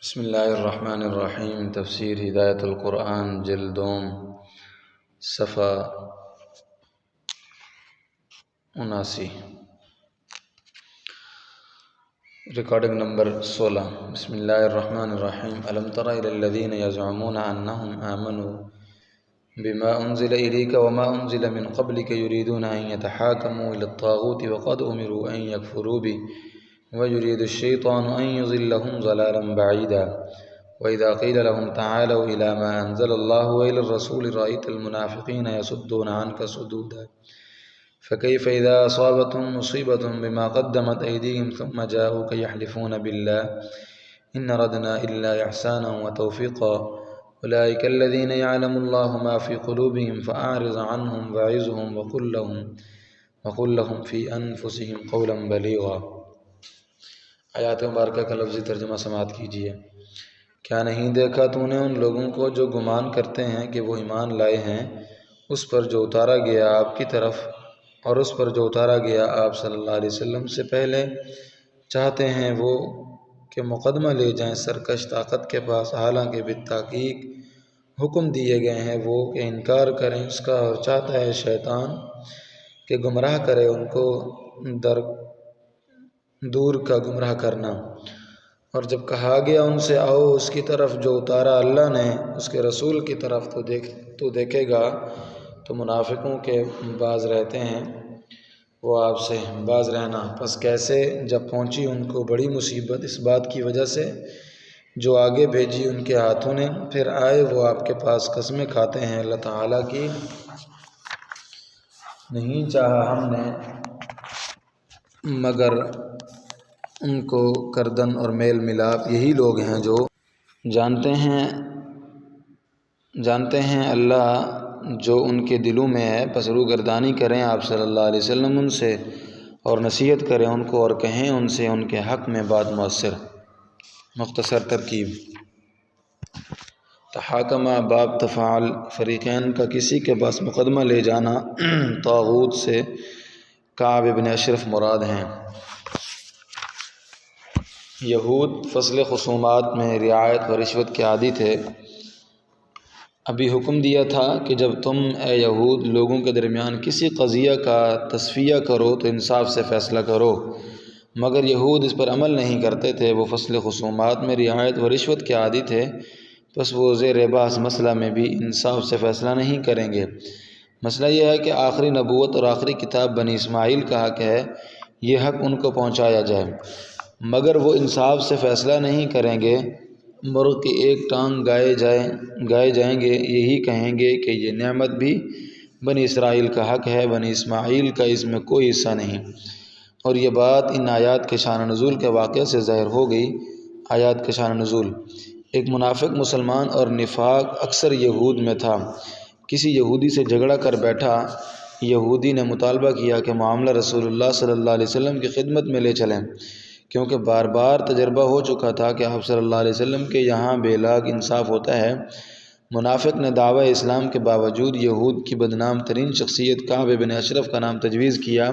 بسم اللہ الرحمن الرحیم۔ تفسیر ہدایت القرآن جلد دوم صفحہ 79، ریکارڈنگ نمبر 16۔ بسم اللہ الرحمن الرحیم۔ الم تر الی الذین یزعمون انہم آمنوا بما انزل الیک وما انزل من قبلک یریدون ان یتحاکموا الی الطاغوت وقد امروا ان یکفروا به ويريد الشيطان أن يضلهم ضلالا بعيدا وإذا قيل لهم تعالوا إلى ما أنزل الله وإلى الرسول رأيت المنافقين يصدون عنك صدودا فكيف إذا أصابتهم مصيبة بما قدمت أيديهم ثم جاءوك يحلفون بالله إن أردنا إلا إحسانا وتوفيقا أولئك الذين يعلم الله ما في قلوبهم فأعرض عنهم وعظهم وقل لهم في أنفسهم قولا بليغا۔ آیات مبارکہ کا لفظی ترجمہ سماعت کیجیے۔ کیا نہیں دیکھا تو نے ان لوگوں کو جو گمان کرتے ہیں کہ وہ ایمان لائے ہیں اس پر جو اتارا گیا آپ کی طرف اور اس پر جو اتارا گیا آپ صلی اللہ علیہ وسلم سے پہلے، چاہتے ہیں وہ کہ مقدمہ لے جائیں سرکش طاقت کے پاس، حالانکہ بالتحقیق حکم دیے گئے ہیں وہ کہ انکار کریں اس کا، اور چاہتا ہے شیطان کہ گمراہ کرے ان کو دور کا گمراہ کرنا۔ اور جب کہا گیا ان سے آؤ اس کی طرف جو اتارا اللہ نے اس کے رسول کی طرف، تو دیکھے گا تو منافقوں کے باز رہتے ہیں وہ آپ سے باز رہنا۔ پس کیسے جب پہنچی ان کو بڑی مصیبت اس بات کی وجہ سے جو آگے بھیجی ان کے ہاتھوں نے، پھر آئے وہ آپ کے پاس قسمیں کھاتے ہیں اللہ تعالیٰ کی، نہیں چاہا ہم نے مگر ان کو کردن اور میل ملاپ۔ یہی لوگ ہیں جو جانتے ہیں اللہ جو ان کے دلوں میں ہے، پس روگردانی کریں آپ صلی اللہ علیہ وسلم ان سے، اور نصیحت کریں ان کو اور کہیں ان سے ان کے حق میں بات مؤثر۔ مختصر ترکیب: تحاکمہ باب تفعل، فریقین کا کسی کے پاس مقدمہ لے جانا۔ طاغوت سے کعب بن اشرف مراد ہیں۔ یہود فصل خصومات میں رعایت و رشوت کے عادی تھے۔ ابھی حکم دیا تھا کہ جب تم اے یہود لوگوں کے درمیان کسی قضیہ کا تصفیہ کرو تو انصاف سے فیصلہ کرو، مگر یہود اس پر عمل نہیں کرتے تھے۔ وہ فصل خصومات میں رعایت و رشوت کے عادی تھے، پس وہ زیر بحث مسئلہ میں بھی انصاف سے فیصلہ نہیں کریں گے۔ مسئلہ یہ ہے کہ آخری نبوت اور آخری کتاب بنی اسماعیل کا حق ہے، یہ حق ان کو پہنچایا جائے، مگر وہ انصاف سے فیصلہ نہیں کریں گے۔ مرغ کی ایک ٹانگ گائے جائیں گے، یہی کہیں گے کہ یہ نعمت بھی بنی اسرائیل کا حق ہے، بنی اسماعیل کا اس میں کوئی حصہ نہیں۔ اور یہ بات ان آیات کے شان نزول کے واقعے سے ظاہر ہو گئی۔ آیات کے شان نزول: ایک منافق مسلمان اور نفاق اکثر یہود میں تھا۔ کسی یہودی سے جھگڑا کر بیٹھا۔ یہودی نے مطالبہ کیا کہ معاملہ رسول اللہ صلی اللہ علیہ وسلم کی خدمت میں لے چلیں، کیونکہ بار بار تجربہ ہو چکا تھا کہ آپ صلی اللہ علیہ وسلم کے یہاں بے لاگ انصاف ہوتا ہے۔ منافق نے دعوی اسلام کے باوجود یہود کی بدنام ترین شخصیت کعب بن اشرف کا نام تجویز کیا۔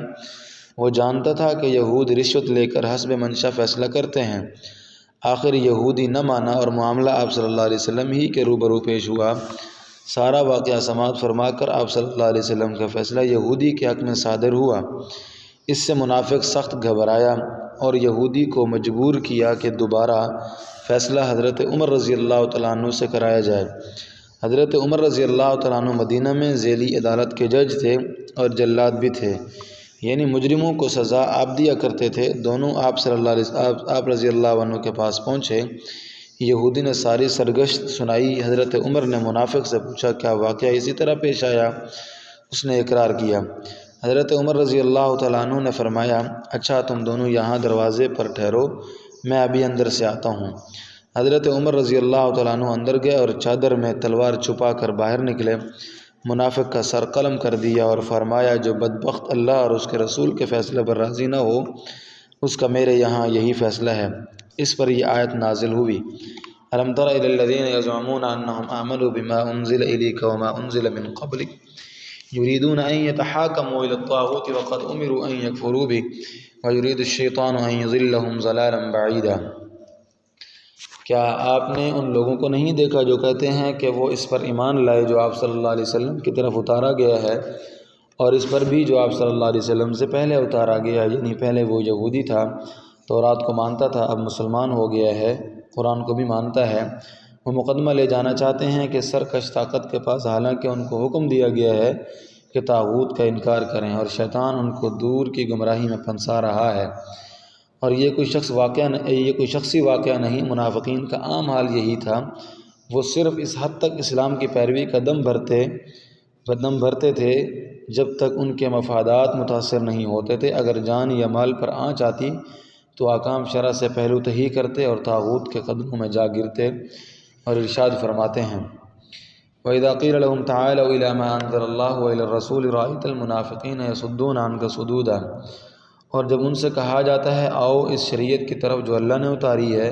وہ جانتا تھا کہ یہود رشوت لے کر حسب منشا فیصلہ کرتے ہیں۔ آخر یہودی نہ مانا اور معاملہ آپ صلی اللہ علیہ وسلم ہی کے روبرو پیش ہوا۔ سارا واقعہ سماعت فرما کر آپ صلی اللہ علیہ وسلم کا فیصلہ یہودی کے حق میں صادر ہوا۔ اس سے منافق سخت گھبرایا اور یہودی کو مجبور کیا کہ دوبارہ فیصلہ حضرت عمر رضی اللہ تعالیٰ عنہ سے کرایا جائے۔ حضرت عمر رضی اللہ تعالیٰ عنہ مدینہ میں ذیلی عدالت کے جج تھے اور جلاد بھی تھے، یعنی مجرموں کو سزا آپ دیا کرتے تھے۔ دونوں آپ رضی اللہ عنہ کے پاس پہنچے۔ یہودی نے ساری سرگشت سنائی۔ حضرت عمر نے منافق سے پوچھا کیا واقعہ اسی طرح پیش آیا؟ اس نے اقرار کیا۔ حضرت عمر رضی اللہ تعالیٰ عنہ نے فرمایا اچھا تم دونوں یہاں دروازے پر ٹھہرو، میں ابھی اندر سے آتا ہوں۔ حضرت عمر رضی اللہ تعالیٰ عنہ اندر گئے اور چادر میں تلوار چھپا کر باہر نکلے۔ منافق کا سر قلم کر دیا اور فرمایا جو بدبخت اللہ اور اس کے رسول کے فیصلے پر راضی نہ ہو اس کا میرے یہاں یہی فیصلہ ہے۔ اس پر یہ آیت نازل ہوئی: الم تر الی الذین یزعمون انہم آمنوا بما انزل الیک وما انزل من قبلک یریدون ان یتحاکموا الی الطاغوت وقد امروا ان یکفروا به ویرید الشیطان ان یضلهم ضلالا بعیدا۔ کیا آپ نے ان لوگوں کو نہیں دیکھا جو کہتے ہیں کہ وہ اس پر ایمان لائے جو آپ صلی اللہ علیہ وسلم کی طرف اتارا گیا ہے، اور اس پر بھی جو آپ صلی اللہ علیہ وسلم سے پہلے اتارا گیا، یعنی پہلے وہ یہودی تھا، تورات کو مانتا تھا، اب مسلمان ہو گیا ہے، قرآن کو بھی مانتا ہے۔ وہ مقدمہ لے جانا چاہتے ہیں کہ سرکش طاقت کے پاس، حالانکہ ان کو حکم دیا گیا ہے کہ طاغوت کا انکار کریں، اور شیطان ان کو دور کی گمراہی میں پھنسا رہا ہے۔ اور یہ کوئی شخصی واقعہ نہیں، منافقین کا عام حال یہی تھا۔ وہ صرف اس حد تک اسلام کی پیروی کا دم بھرتے تھے جب تک ان کے مفادات متاثر نہیں ہوتے تھے۔ اگر جان یا مال پر آنچ آتی تو احکام شرع سے پہلو تہی کرتے اور طاغوت کے قدموں میں جا گرتے۔ اور ارشاد فرماتے ہیں وَإِذَا قِيلَ لَهُمْ تَعَالَوْا إِلَىٰ مَا أَنزَلَ اللَّهُ وَإِلَى الرَّسُولِ رَأَيْتَ الْمُنَافِقِينَ يَصُدُّونَ عَنكَ صُدُودًا، اور جب ان سے کہا جاتا ہے آؤ اس شریعت کی طرف جو اللہ نے اتاری ہے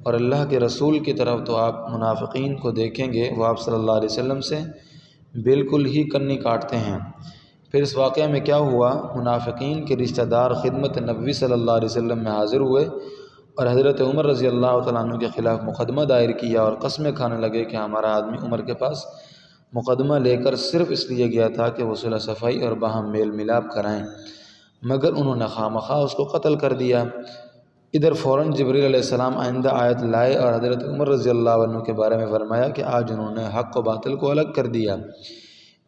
اور اللہ کے رسول کی طرف، تو آپ منافقین کو دیکھیں گے وہ آپ صلی اللہ علیہ وسلم سے بالکل ہی کنی کاٹتے ہیں۔ پھر اس واقعہ میں کیا ہوا؟ منافقین کے رشتہ دار خدمت نبوی صلی اللہ علیہ وسلم میں حاضر ہوئے اور حضرت عمر رضی اللہ تعالیٰ عنہ کے خلاف مقدمہ دائر کیا، اور قسمیں کھانے لگے کہ ہمارا آدمی عمر کے پاس مقدمہ لے کر صرف اس لیے گیا تھا کہ وہ صلح صفائی اور باہم میل ملاپ کرائیں، مگر انہوں نے خواہ اس کو قتل کر دیا۔ ادھر فوراً جبریل علیہ السلام آئندہ آیت لائے اور حضرت عمر رضی اللہ عنہ کے بارے میں فرمایا کہ آج انہوں نے حق و باطل کو الگ کر دیا۔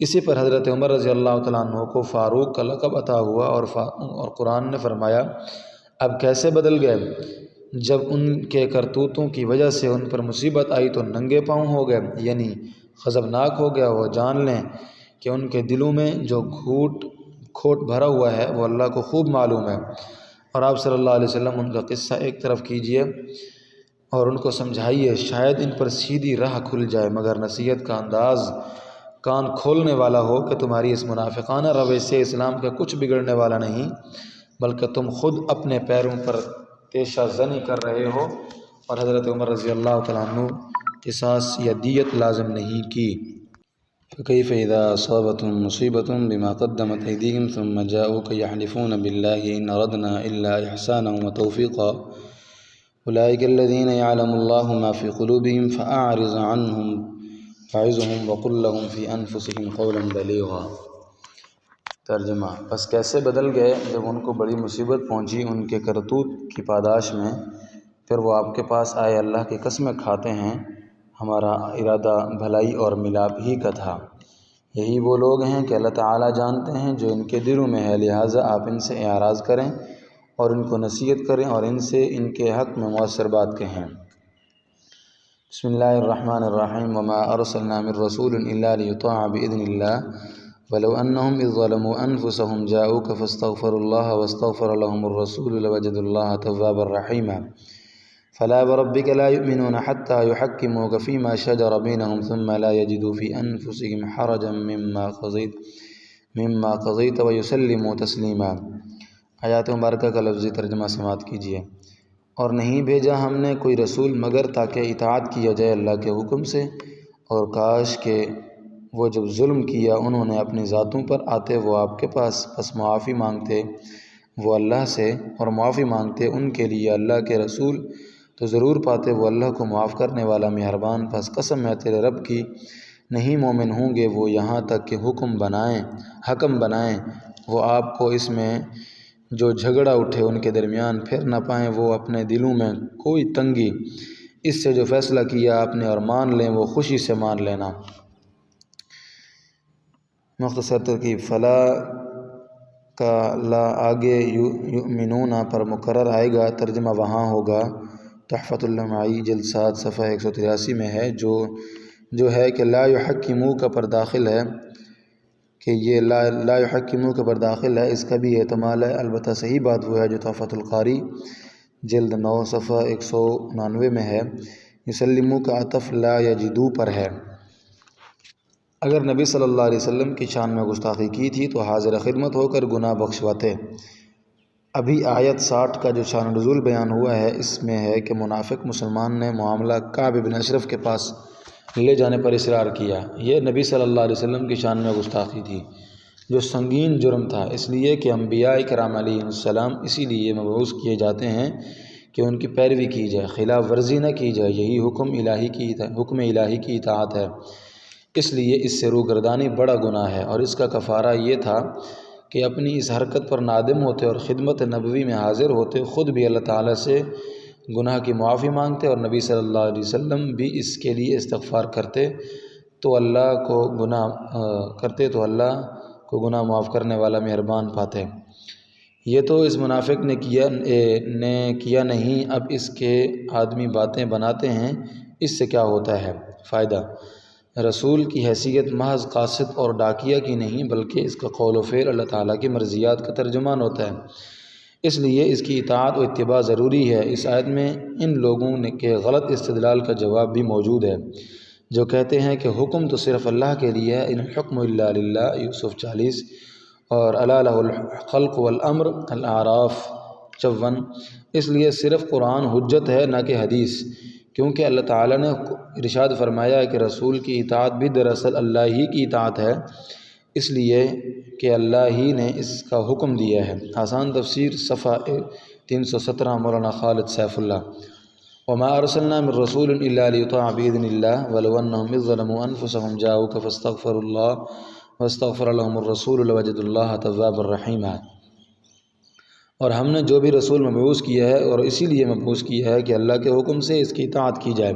اسی پر حضرت عمر رضی اللہ تعالیٰ عنہ کو فاروق کا لقب عطا ہوا، اور قرآن نے فرمایا اب کیسے بدل گئے؟ جب ان کے کرتوتوں کی وجہ سے ان پر مصیبت آئی تو ننگے پاؤں ہو گئے، یعنی غضبناک ہو گیا۔ وہ جان لیں کہ ان کے دلوں میں جو کھوٹ بھرا ہوا ہے وہ اللہ کو خوب معلوم ہے۔ اور آپ صلی اللہ علیہ وسلم ان کا قصہ ایک طرف کیجئے اور ان کو سمجھائیے، شاید ان پر سیدھی راہ کھل جائے، مگر نصیحت کا انداز کان کھولنے والا ہو کہ تمہاری اس منافقانہ روش سے اسلام کا کچھ بگڑنے والا نہیں، بلکہ تم خود اپنے پیروں پر تیشہ زنی کر رہے ہو۔ اور حضرت عمر رضی اللہ تعالیٰ عنہ قصاص یا دیت لازم نہیں کی۔ فَكَيْفَ إِذَا أَصَابَتْهُم مُّصِيبَةٌ بِمَا قَدَّمَتْ أَيْدِيهِمْ ثُمَّ جَاءُوكَ يَحْلِفُونَ بِاللَّهِ إِنْ أَرَدْنَا إِلَّا إِحْسَانًا وَتَوْفِيقًا أُولَٰئِكَ الَّذِينَ يَعْلَمُ اللَّهُ مَا فِي قُلُوبِهِمْ فَأَعْرِضْ عَنْهُمْ وَاعِظْهُمْ وَقُل لَّهُمْ فِي أَنفُسِهِمْ قَوْلًا بَلِيغًا۔ ترجمہ: بس کیسے بدل گئے جب ان کو بڑی مصیبت پہنچی ان کے کرتوت کی پاداش میں، پھر وہ آپ کے پاس آئے، اللہ کی قسمیں کھاتے ہیں ہمارا ارادہ بھلائی اور ملاپ ہی کا تھا۔ یہی وہ لوگ ہیں کہ اللہ تعالیٰ جانتے ہیں جو ان کے دلوں میں ہے، لہٰذا آپ ان سے اعراض کریں اور ان کو نصیحت کریں اور ان سے ان کے حق میں مؤثر بات کہیں۔ بسم اللہ الرحمن الرحیم۔ وما ارسلنا من رسول الا لیطاع باذن اللہ ولو انہم اذ ظلموا انفسهم جاءوک فاستغفروا اللہ واستغفر لهم الرسول لوجدوا اللہ توابا رحیما۔ فلا وربك لا يؤمنون حتى يحكموك فيما شجر بينهم ثم لا يجدوا في أنفسهم حرجا مما قضيت ويسلموا تسليما۔ آیات مبارکہ کا لفظی ترجمہ سماعت کیجیے۔ اور نہیں بھیجا ہم نے کوئی رسول مگر تاکہ اطاعت کیا جائے اللہ کے حکم سے، اور کاش کہ وہ جب ظلم کیا انہوں نے اپنی ذاتوں پر آتے وہ آپ کے پاس، پس معافی مانگتے وہ اللہ سے، اور معافی مانگتے ان کے لیے اللہ کے رسول، تو ضرور پاتے وہ اللہ کو معاف کرنے والا مہربان۔ پس قسم ہے تیرے رب کی، نہیں مومن ہوں گے وہ یہاں تک کہ حکم بنائیں وہ آپ کو اس میں جو جھگڑا اٹھے ان کے درمیان، پھر نہ پائیں وہ اپنے دلوں میں کوئی تنگی اس سے جو فیصلہ کیا آپ نے، اور مان لیں وہ خوشی سے مان لینا۔ مختصر ترکیب: فلا کا لا آگے یؤمنون پر مقرر آئے گا، ترجمہ وہاں ہوگا۔ تحفۃ اللمعی جلد 7 صفحہ 183 میں ہے جو ہے کہ لا یحکموک پر داخل ہے، کہ یہ لا یحکموک پر داخل ہے، اس کا بھی احتمال ہے، البتہ صحیح بات وہ ہے جو تحفۃ القاری جلد 9 صفحہ 199 میں ہے۔ یسلمو کا عطف لا یجدو پر ہے۔ اگر نبی صلی اللہ علیہ وسلم کی شان میں گستاخی کی تھی تو حاضر خدمت ہو کر گناہ بخشواتے۔ ابھی آیت 60 کا جو شان نزول بیان ہوا ہے، اس میں ہے کہ منافق مسلمان نے معاملہ کعب بن اشرف کے پاس لے جانے پر اصرار کیا۔ یہ نبی صلی اللہ علیہ وسلم کی شان میں گستاخی تھی جو سنگین جرم تھا، اس لیے کہ انبیاء کرام علیہ السلام اسی لیے مبعوث کیے جاتے ہیں کہ ان کی پیروی کی جائے، خلاف ورزی نہ کی جائے، یہی حکم الہی کی اطاعت ہے۔ اس لیے اس سے روگردانی بڑا گناہ ہے، اور اس کا کفارہ یہ تھا کہ اپنی اس حرکت پر نادم ہوتے اور خدمت نبوی میں حاضر ہوتے، خود بھی اللہ تعالیٰ سے گناہ کی معافی مانگتے، اور نبی صلی اللہ علیہ وسلم بھی اس کے لیے استغفار کرتے تو اللہ کو گناہ معاف کرنے والا مہربان پاتے۔ یہ تو اس منافق نے کیا نہیں، اب اس کے آدمی باتیں بناتے ہیں، اس سے کیا ہوتا ہے؟ فائدہ: رسول کی حیثیت محض قاصد اور ڈاکیہ کی نہیں، بلکہ اس کا قول و فعل اللہ تعالیٰ کی مرضیات کا ترجمان ہوتا ہے، اس لیے اس کی اطاعت و اتباع ضروری ہے۔ اس آیت میں ان لوگوں کے غلط استدلال کا جواب بھی موجود ہے جو کہتے ہیں کہ حکم تو صرف اللہ کے لیے ہے، ان الحکم الا للہ، یوسف 40، اور الا لہ الخلق والامر، الاعراف 54۔ اس لیے صرف قرآن حجت ہے، نہ کہ حدیث، کیونکہ اللہ تعالیٰ نے ارشاد فرمایا ہے کہ رسول کی اطاعت بھی دراصل اللہ ہی کی اطاعت ہے، اس لیے کہ اللہ ہی نے اس کا حکم دیا ہے۔ آسان تفسیر صفحہ 317، مولانا خالد سیف اللہ۔ وما ارسلنا من رسول الا لیطاع باذن اللہ ولو انہم اذ ظلموا انفسهم جاؤوک فاستغفروا اللہ واستغفر لهم الرسول لوجدوا اللہ توابا رحیما۔ اور ہم نے جو بھی رسول مبعوث کیا ہے، اور اسی لیے مبعوث کیا ہے کہ اللہ کے حکم سے اس کی اطاعت کی جائے،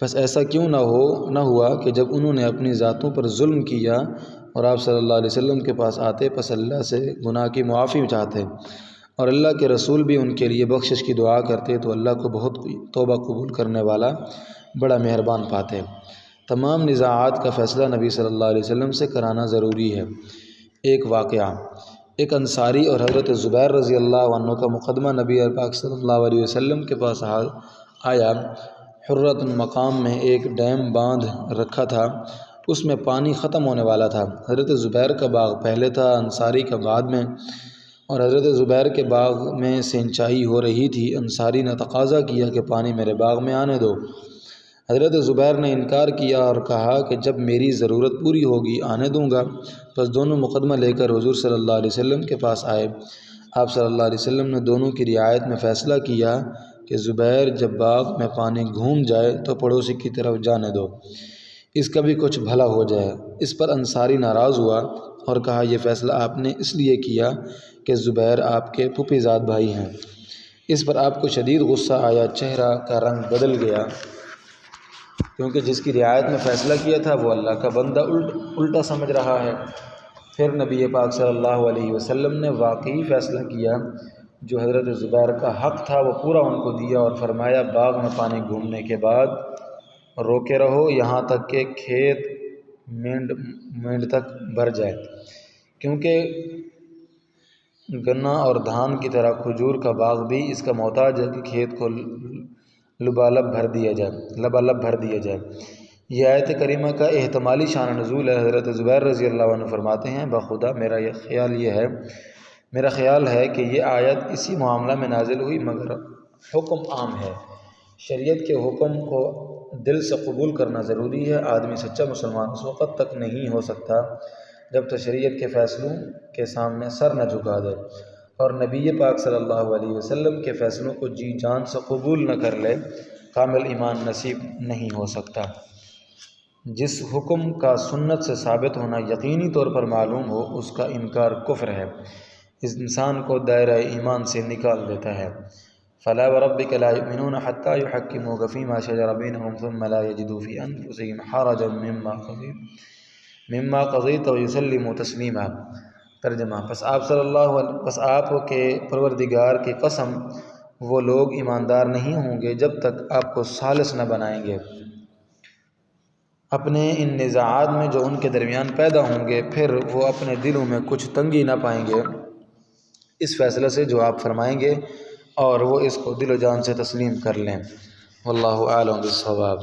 بس ایسا کیوں نہ ہوا کہ جب انہوں نے اپنی ذاتوں پر ظلم کیا اور آپ صلی اللہ علیہ وسلم کے پاس آتے، پس اللہ سے گناہ کی معافی چاہتے اور اللہ کے رسول بھی ان کے لیے بخشش کی دعا کرتے، تو اللہ کو بہت توبہ قبول کرنے والا بڑا مہربان پاتے۔ تمام نزاعات کا فیصلہ نبی صلی اللہ علیہ وسلم سے کرانا ضروری ہے۔ ایک واقعہ: ایک انصاری اور حضرت زبیر رضی اللہ عنہ کا مقدمہ نبی پاک صلی اللہ علیہ وسلم کے پاس آیا۔ حرۃ المقام میں ایک ڈیم باندھ رکھا تھا، اس میں پانی ختم ہونے والا تھا۔ حضرت زبیر کا باغ پہلے تھا، انصاری کا بعد میں، اور حضرت زبیر کے باغ میں سینچائی ہو رہی تھی۔ انصاری نے تقاضا کیا کہ پانی میرے باغ میں آنے دو۔ حضرت زبیر نے انکار کیا اور کہا کہ جب میری ضرورت پوری ہوگی آنے دوں گا۔ پس دونوں مقدمہ لے کر حضور صلی اللہ علیہ وسلم کے پاس آئے۔ آپ صلی اللہ علیہ وسلم نے دونوں کی رعایت میں فیصلہ کیا کہ زبیر جب باغ میں پانی گھوم جائے تو پڑوسی کی طرف جانے دو، اس کا بھی کچھ بھلا ہو جائے۔ اس پر انصاری ناراض ہوا اور کہا یہ فیصلہ آپ نے اس لیے کیا کہ زبیر آپ کے پھوپھی زاد بھائی ہیں۔ اس پر آپ کو شدید غصہ آیا، چہرہ کا رنگ بدل گیا، کیونکہ جس کی رعایت میں فیصلہ کیا تھا وہ اللہ کا بندہ الٹا سمجھ رہا ہے۔ پھر نبی پاک صلی اللہ علیہ وسلم نے واقعی فیصلہ کیا، جو حضرت زبیر کا حق تھا وہ پورا ان کو دیا، اور فرمایا باغ میں پانی گھومنے کے بعد روکے رہو یہاں تک کہ کھیت مینڈ تک بھر جائے، کیونکہ گنا اور دھان کی طرح کھجور کا باغ بھی اس کا محتاج ہے کہ کھیت کو لبالب بھر دیا جائے۔ یہ آیت کریمہ کا احتمالی شان نزول ہے۔ حضرت زبیر رضی اللہ عنہ فرماتے ہیں بخدا میرا خیال ہے کہ یہ آیت اسی معاملہ میں نازل ہوئی، مگر حکم عام ہے۔ شریعت کے حکم کو دل سے قبول کرنا ضروری ہے۔ آدمی سچا مسلمان اس وقت تک نہیں ہو سکتا جب تک شریعت کے فیصلوں کے سامنے سر نہ جھکا دے اور نبی پاک صلی اللہ علیہ وسلم کے فیصلوں کو جی جان سے قبول نہ کر لے، کامل ایمان نصیب نہیں ہو سکتا۔ جس حکم کا سنت سے ثابت ہونا یقینی طور پر معلوم ہو، اس کا انکار کفر ہے، اس انسان کو دائرہ ایمان سے نکال دیتا ہے۔ فلا وربک لا یؤمنون حتی یحکموک فیما شجر بینہم ثم لا یجدوا فی انفسہم حرجا مما قضیت ویسلموا تسلیما۔ ترجمہ: پس آپ کے پروردگار کی قسم، وہ لوگ ایماندار نہیں ہوں گے جب تک آپ کو خالص نہ بنائیں گے اپنے ان نزاعات میں جو ان کے درمیان پیدا ہوں گے، پھر وہ اپنے دلوں میں کچھ تنگی نہ پائیں گے اس فیصلے سے جو آپ فرمائیں گے، اور وہ اس کو دل و جان سے تسلیم کر لیں۔ واللہ اعلم بالصواب۔